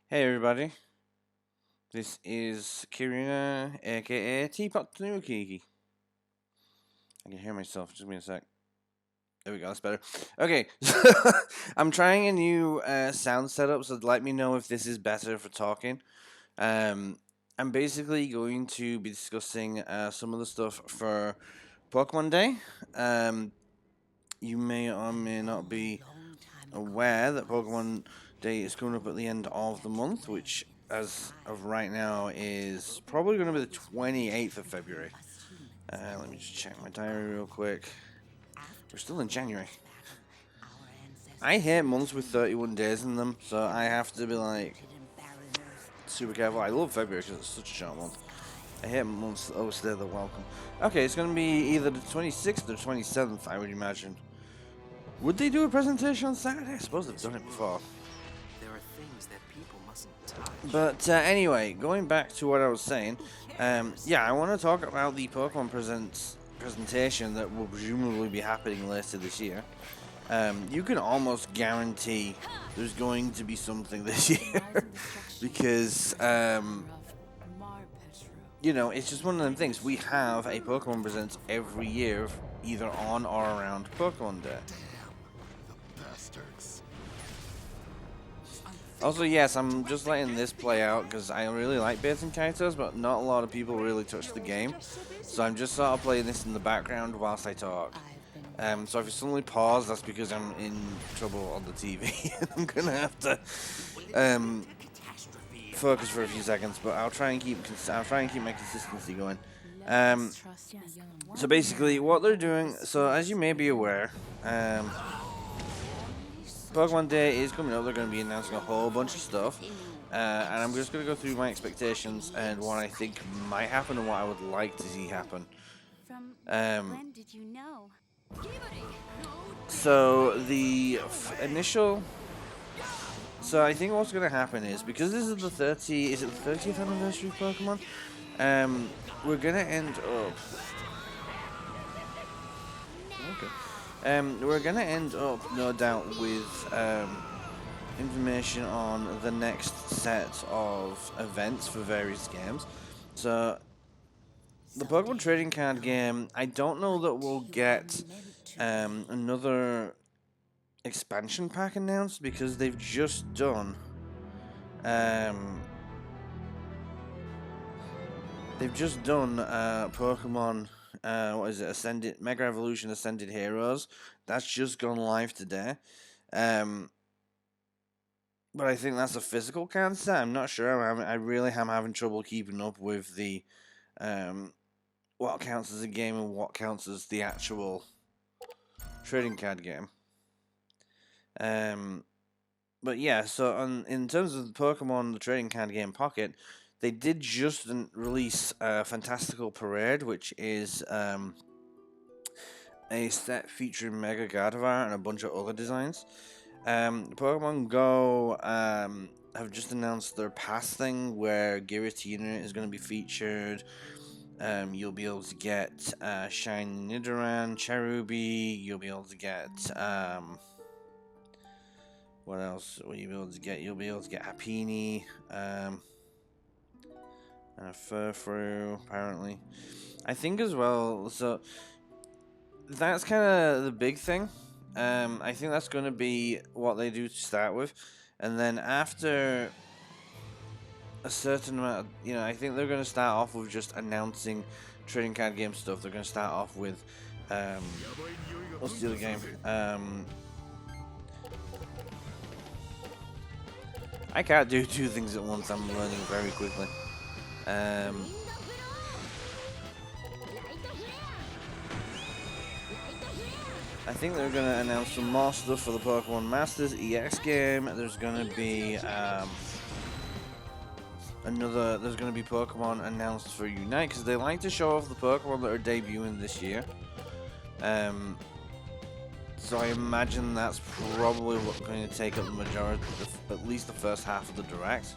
Hey everybody, this is Kirina, aka Teapot Tanukiki. I can hear myself, just give me a sec. There we go, that's better. Okay, I'm trying a new sound setup, so let me know if this is better for talking. Um, I'm basically going to be discussing some of the stuff for Pokemon Day. Um, you may or may not be aware that Pokemon Day is coming up at the end of the month, which, as of right now, is probably going to be the 28th of February. Let me just check my diary real quick. We're still in January. I hate months with 31 days in them, so I have to be like super careful. I love February because it's such a short month. I hate months that overstay their welcome. Okay, it's going to be either the 26th or 27th, I would imagine. Would they do a presentation on Saturday? I suppose they've done it before. There are things that people mustn't touch. But anyway, going back to what I was saying, yeah, I want to talk about the Pokemon presentation that will presumably be happening later this year. You can almost guarantee there's going to be something this year because, you know, it's just one of them things. We have a Pokemon Presents every year, either on or around Pokemon Day. Bastards. Also, yes, I'm just letting this play out because I really like Baton Kaitos, but not a lot of people really touch the game. So I'm just sort of playing this in the background whilst I talk. So if you suddenly pause, that's because I'm in trouble on the TV. I'm gonna have to focus for a few seconds, but I'll try and keep my consistency going. So basically, what they're doing. So as you may be aware, Pokemon Day is coming up. They're going to be announcing a whole bunch of stuff. And I'm just going to go through my expectations and what I think might happen and what I would like to see happen. When did you know? So the initial. So I think what's going to happen is because this is the 30th anniversary of Pokemon. We're going to end up. Okay. We're gonna end up, no doubt, with information on the next set of events for various games. So, the Pokemon trading card game, I don't know that we'll get another expansion pack announced because they've just done Pokemon. What is it? Ascended Mega Evolution Ascended Heroes. That's just gone live today. But I think that's a physical card set. I'm not sure. I really am having trouble keeping up with the what counts as a game and what counts as the actual trading card game. But yeah, so in terms of the Pokemon, the trading card game Pocket, they did just release Fantastical Parade, which is a set featuring Mega Gardevoir and a bunch of other designs. Pokemon Go have just announced their pass thing where Giratina is going to be featured. You'll be able to get Shiny Nidoran, Cherubi. You'll be able to get what else will you be able to get? You'll be able to get Happiny, and a Furfrou, apparently. I think as well, so that's kind of the big thing. I think that's going to be what they do to start with. And then after a certain amount of, I think they're going to start off with just announcing trading card game stuff. They're going to start off with, what's the other game? I can't do two things at once. I'm learning very quickly. I think they're going to announce some more stuff for the Pokemon Masters EX game. There's going to be there's going to be Pokemon announced for Unite because they like to show off the Pokemon that are debuting this year. So I imagine that's probably what's going to take up the majority, at least the first half of the Direct.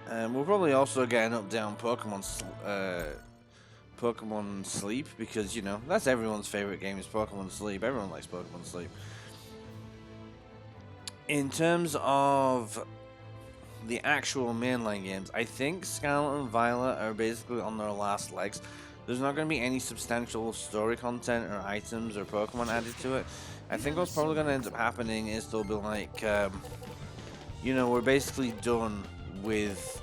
We'll probably also get an update on Pokemon Sleep, because, you know, that's everyone's favorite game is Pokemon Sleep. Everyone likes Pokemon Sleep. In terms of the actual mainline games, I think Scarlet and Violet are basically on their last legs. There's not going to be any substantial story content or items or Pokemon added to it. I think what's probably going to end up happening is they'll be like, you know, we're basically done with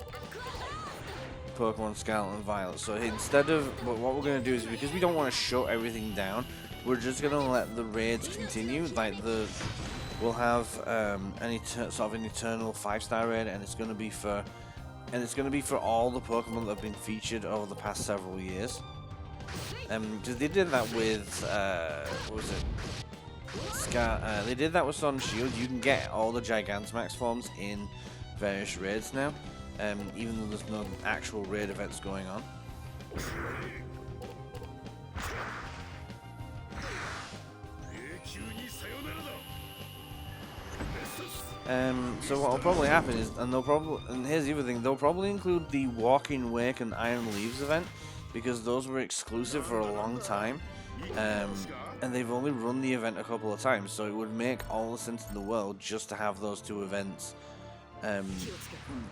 Pokemon Scarlet and Violet. So instead of, what we're going to do is, because we don't want to shut everything down, we're just going to let the raids continue. Like, we'll have sort of an eternal 5-star raid, and it's going to be for all the Pokemon that have been featured over the past several years. Because they did that with what was it? They did that with Sword and Shield. You can get all the Gigantamax forms in various raids now, even though there's no actual raid events going on. So what will probably happen is, and here's the other thing, they'll probably include the Walking Wake and Iron Leaves event, because those were exclusive for a long time, and they've only run the event a couple of times, so it would make all the sense in the world just to have those two events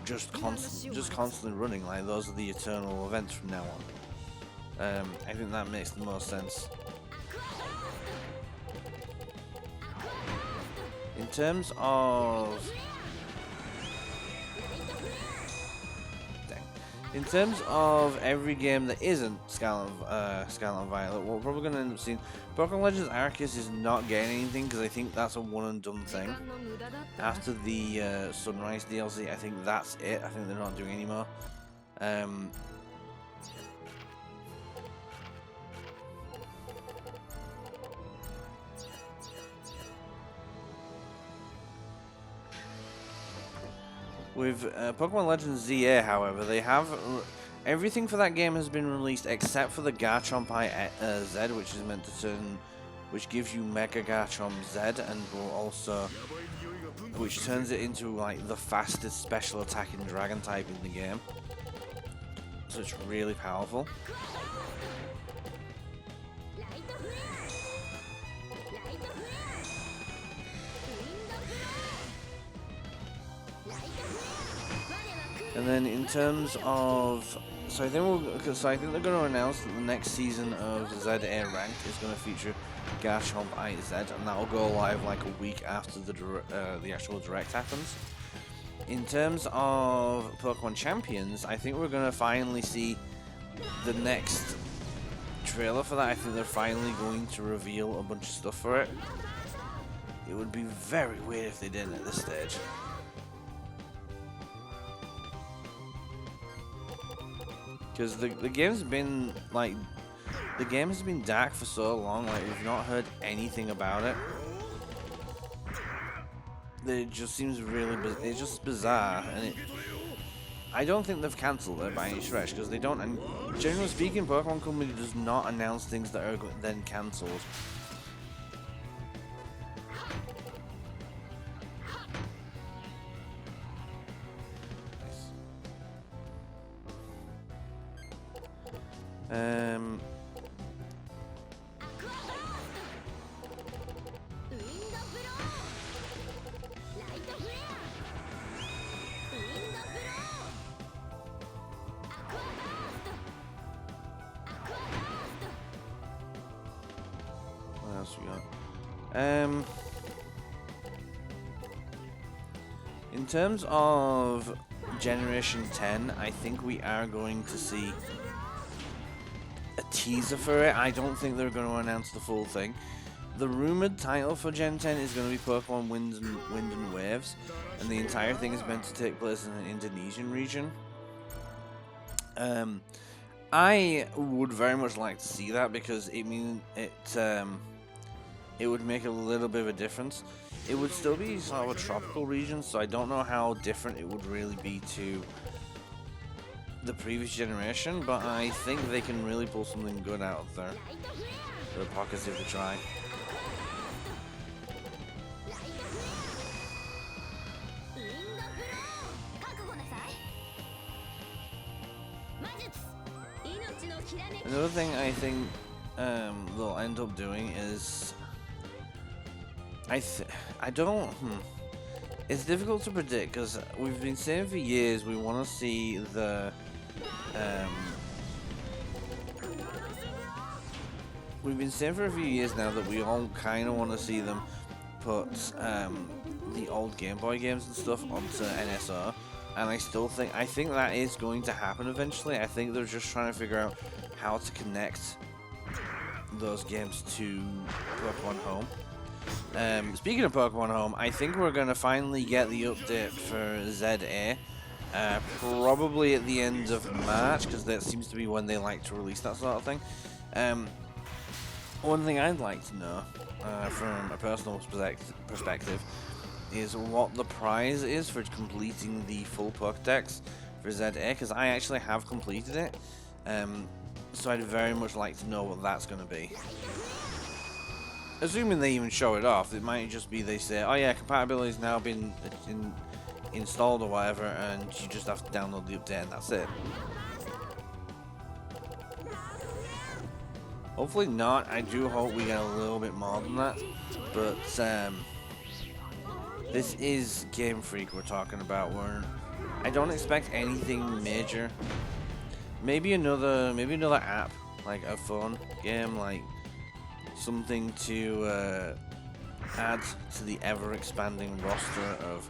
just constantly running. Like, those are the eternal events from now on. I think that makes the most sense. In terms of every game that isn't Scarlet and Violet, what we're probably going to end up seeing, Pokemon Legends Arceus is not getting anything, because I think that's a one and done thing. After the Sunrise DLC, I think that's it. I think they're not doing any more. With Pokemon Legends ZA, however, they have everything for that game has been released except for the Garchomp Z, which gives you Mega Garchomp Z, and will also, which turns it into like the fastest special attacking Dragon type in the game. So it's really powerful. And then in terms of, so I think they're going to announce that the next season of ZA Ranked is going to feature Garchomp IZ, and that will go live like a week after the actual direct happens. In terms of Pokemon Champions, I think we're going to finally see the next trailer for that. I think they're finally going to reveal a bunch of stuff for it. It would be very weird if they didn't at this stage. Because the game's been like, the game has been dark for so long, like we've not heard anything about it. It just seems really, it's just bizarre, and I don't think they've cancelled it by any stretch, because they don't, and generally speaking, Pokemon Company does not announce things that are then cancelled. What else we got? In terms of Generation 10, I think we are going to see a teaser for it. I don't think they're going to announce the full thing. The rumored title for Gen 10 is going to be Pokemon Wind and Waves, and the entire thing is meant to take place in an Indonesian region. I would very much like to see that, because it would make a little bit of a difference. It would still be sort of a tropical region, so I don't know how different it would really be to the previous generation, but I think they can really pull something good out of their pockets if they try. Another thing I think they'll end up doing is I don't. It's difficult to predict because we've been saying for years we want to see the we've been saying for a few years now that we all kind of want to see them put the old Game Boy games and stuff onto NSO, and I think that is going to happen eventually. I think they're just trying to figure out how to connect those games to Pokemon Home. Speaking of Pokemon Home, I think we're going to finally get the update for ZA, probably at the end of March, because that seems to be when they like to release that sort of thing. One thing I'd like to know, from a personal perspective, is what the prize is for completing the full Pokédex for ZA, because I actually have completed it, so I'd very much like to know what that's going to be. Assuming they even show it off, it might just be they say, oh yeah, compatibility's now been installed or whatever, and you just have to download the update and that's it. Hopefully not. I do hope we get a little bit more than that, but this is Game Freak we're talking about. I don't expect anything major. Maybe another app, like a phone game, like something to add to the ever-expanding roster of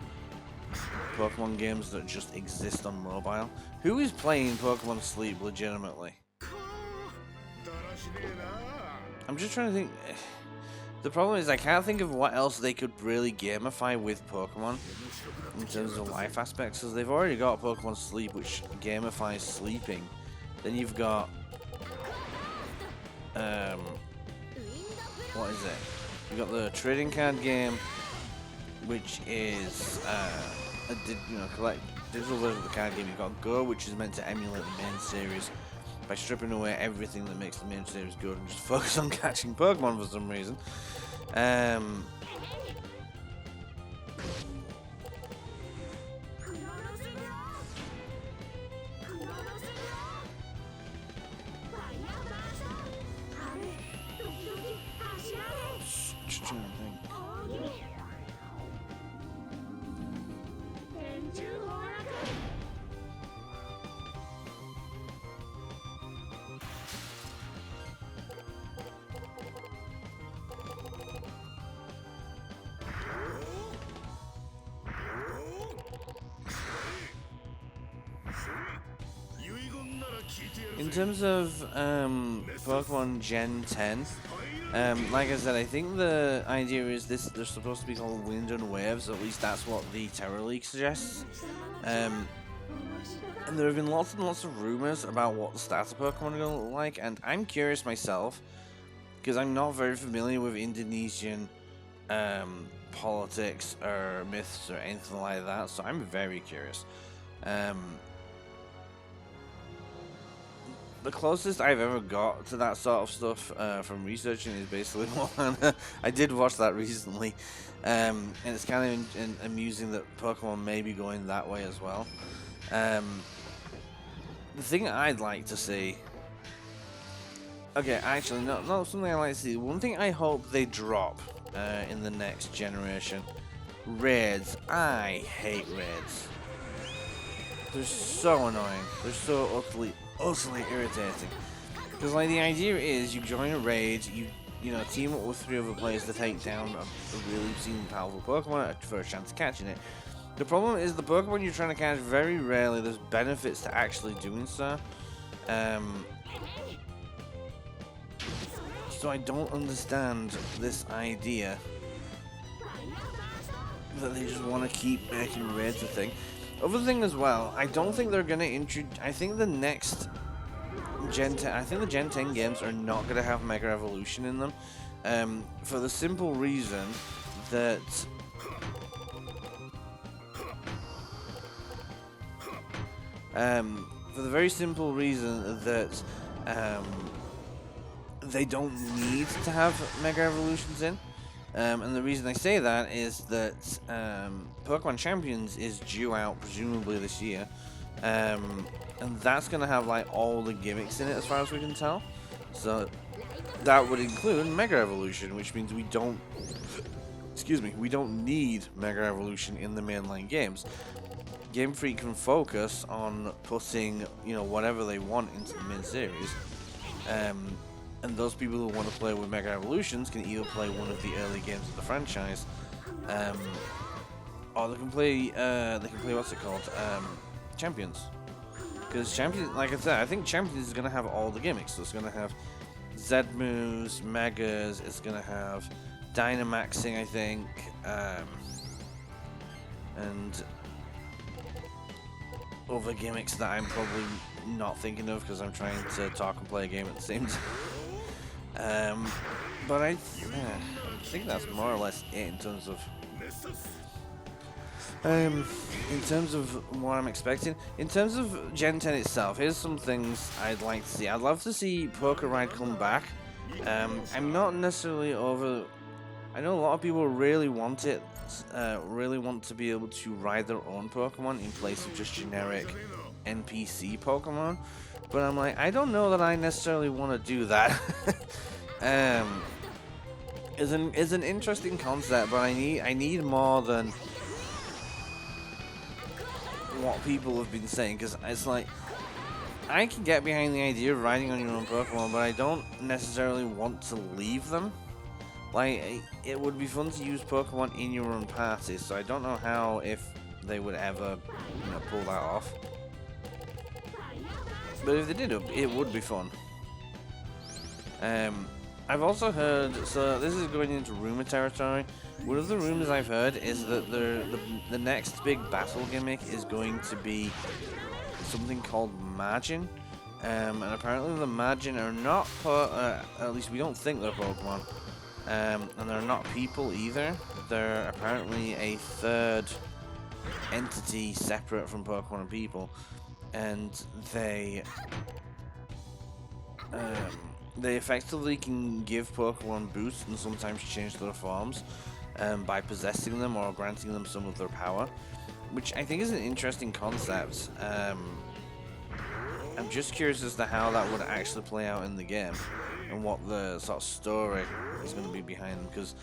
Pokemon games that just exist on mobile. Who is playing Pokemon Sleep legitimately? I'm just trying to think. The problem is I can't think of what else they could really gamify with Pokemon in terms of life aspects, because they've already got Pokemon Sleep, which gamifies sleeping. Then you've got what is it? You've got the trading card game, which is collect digital version of the card game. You've got Go, which is meant to emulate the main series by stripping away everything that makes the main series good and just focus on catching Pokemon for some reason. Just trying to think. In terms of Pokemon Gen 10, like I said, I think the idea is they're supposed to be called Wind and Waves, at least that's what the Terra League suggests. And there have been lots and lots of rumors about what the starter Pokemon are going to look like, and I'm curious myself, because I'm not very familiar with Indonesian politics or myths or anything like that, so I'm very curious. The closest I've ever got to that sort of stuff from researching is basically Moana. I did watch that recently, and it's kind of amusing that Pokemon may be going that way as well. The thing I'd like to see... Okay, actually, not something I like to see. One thing I hope they drop in the next generation. Raids. I hate raids. They're so annoying. They're so utterly irritating. Because like the idea is you join a raid, you team up with 3 other players to take down a really powerful Pokemon for a chance of catching it. The problem is the Pokemon you're trying to catch, very rarely there's benefits to actually doing so. So I don't understand this idea that they just want to keep making raids a thing. Other thing as well, I don't think they're going to introduce... I think the next Gen 10... I think the Gen 10 games are not going to have Mega Evolution in them. For the simple reason that... for the very simple reason that they don't need to have Mega Evolutions in. And the reason I say that is that Pokemon Champions is due out presumably this year, And that's gonna have like all the gimmicks in it as far as we can tell. So that would include Mega Evolution, which means we don't, excuse me, we don't need Mega Evolution in the mainline games. Game Freak can focus on putting, you know, whatever they want into the main series. And those people who want to play with Mega Evolutions can either play one of the early games of the franchise, or they can play what's it called, Champions. Because Champions, like I said, I think Champions is gonna have all the gimmicks. So it's gonna have Z moves, Megas. It's gonna have Dynamaxing, I think, and other gimmicks that I'm probably not thinking of because I'm trying to talk and play a game at the same time. But I think that's more or less it in terms of what I'm expecting. In terms of Gen 10 itself, here's some things I'd like to see. I'd love to see Poké Ride come back. I'm not necessarily over. I know a lot of people really want it, really want to be able to ride their own Pokemon in place of just generic NPC Pokemon. But I'm like, I don't know that I necessarily want to do that. Is an interesting concept, but I need more than what people have been saying, because it's like, I can get behind the idea of riding on your own Pokemon, but I don't necessarily want to leave them. Like, it would be fun to use Pokemon in your own party, so I don't know how, if they would ever, you know, pull that off. But if they did, it would be fun. I've also heard, so this is going into rumor territory. One of the rumors I've heard is that the next big battle gimmick is going to be something called Margin. And apparently the Margin are not, at least we don't think they're Pokemon. And they're not people either. They're apparently a third entity separate from Pokemon and people. And they effectively can give Pokemon boosts and sometimes change their forms by possessing them or granting them some of their power, which I think is an interesting concept. I'm just curious as to how that would actually play out in the game and what the sort of story is going to be behind them, because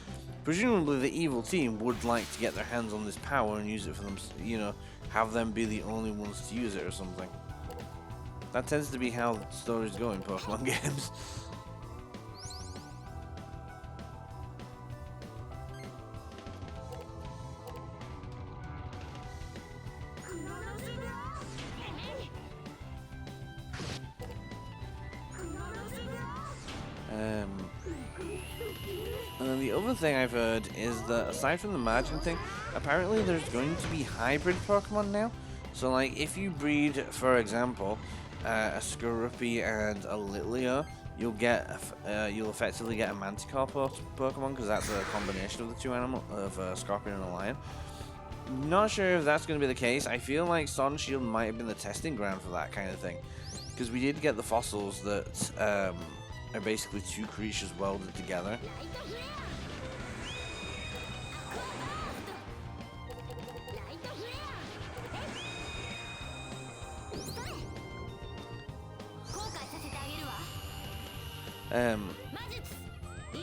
presumably the evil team would like to get their hands on this power and use it for them, you know, have them be the only ones to use it or something. That tends to be how the stories go in Pokemon games. And then the other thing I've heard is that aside from the Margin thing, apparently there's going to be hybrid Pokemon now. So like if you breed, for example, a Skorupi and a Litleo, you'll effectively get a Manticore Pokemon, because that's a combination of the two animals, of a Scorpion and a Lion. Not sure if that's going to be the case. I feel like Sword and Shield might have been the testing ground for that kind of thing, because we did get the fossils that are basically two creatures welded together.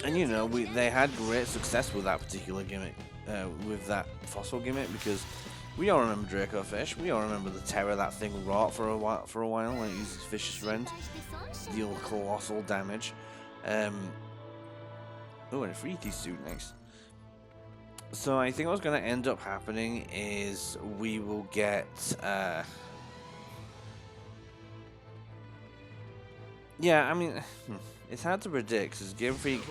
And you know, they had great success with that particular gimmick, with that fossil gimmick, because we all remember Draco Fish. We all remember the terror that thing wrought for a while when it uses Vicious Rend to deal colossal damage. Oh, and a Freaky suit next. So I think what's going to end up happening is we will get yeah, I mean, it's hard to predict because Game Freak,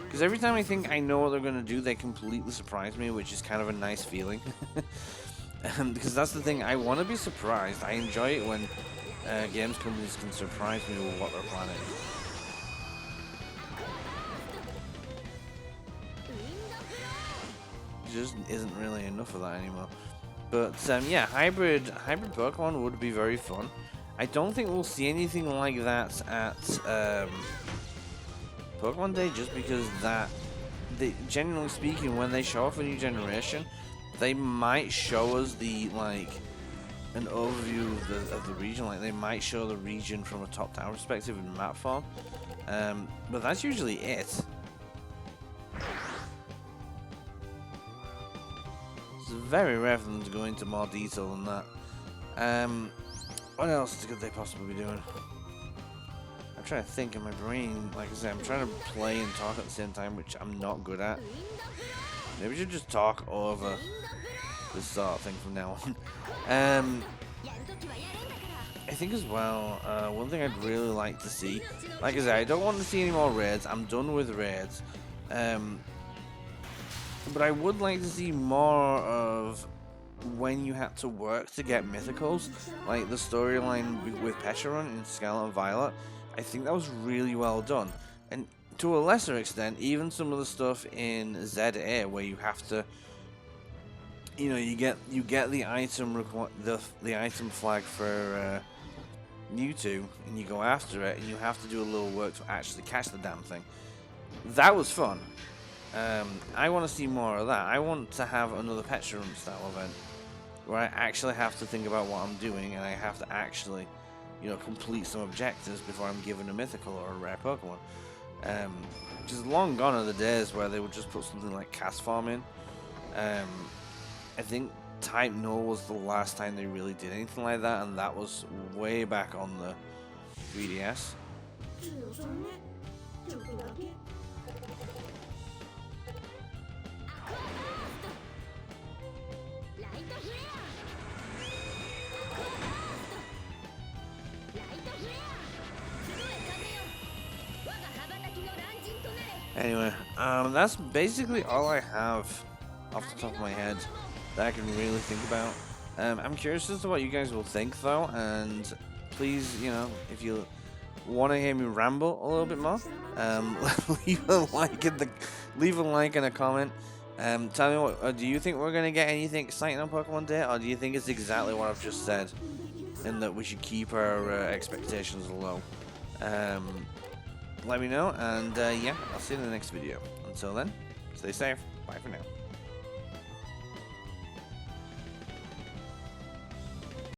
because every time I think I know what they're going to do, they completely surprise me, which is kind of a nice feeling. Because that's the thing, I want to be surprised. I enjoy it when games companies can surprise me with what they're planning. There just isn't really enough of that anymore. But yeah, hybrid Pokemon would be very fun. I don't think we'll see anything like that at Pokemon Day, just because generally speaking, when they show off a new generation, they might show us the an overview of the region. Like they might show the region from a top-down perspective in map form, but that's usually it. It's very rare for them to go into more detail than that. What else could they possibly be doing? I'm trying to think in my brain. Like I said, I'm trying to play and talk at the same time, which I'm not good at. Maybe we should just talk over this sort of thing from now on. I think as well, one thing I'd really like to see, like I said, I don't want to see any more raids. I'm done with raids. But I would like to see more of when you had to work to get mythicals, like the storyline with Pecharunt in Scarlet and Violet. I think that was really well done, and to a lesser extent, even some of the stuff in ZA where you have to, you know, you get the item the item flag for Mewtwo, and you go after it, and you have to do a little work to actually catch the damn thing. That was fun. I want to see more of that. I want to have another Pecharunt style event where I actually have to think about what I'm doing, and I have to actually, you know, complete some objectives before I'm given a mythical or a rare Pokemon. Just long gone are the days where they would just put something like Cast Farm in. I think Type Null was the last time they really did anything like that, and that was way back on the 3DS. Anyway, that's basically all I have off the top of my head that I can really think about. I'm curious as to what you guys will think, though, and please, you know, if you want to hear me ramble a little bit more, leave a like and a comment. Tell me what do you think we're gonna get anything exciting on Pokemon Day, or do you think it's exactly what I've just said, and that we should keep our expectations low? Let me know, and yeah, I'll see you in the next video. Until then, stay safe. Bye for now.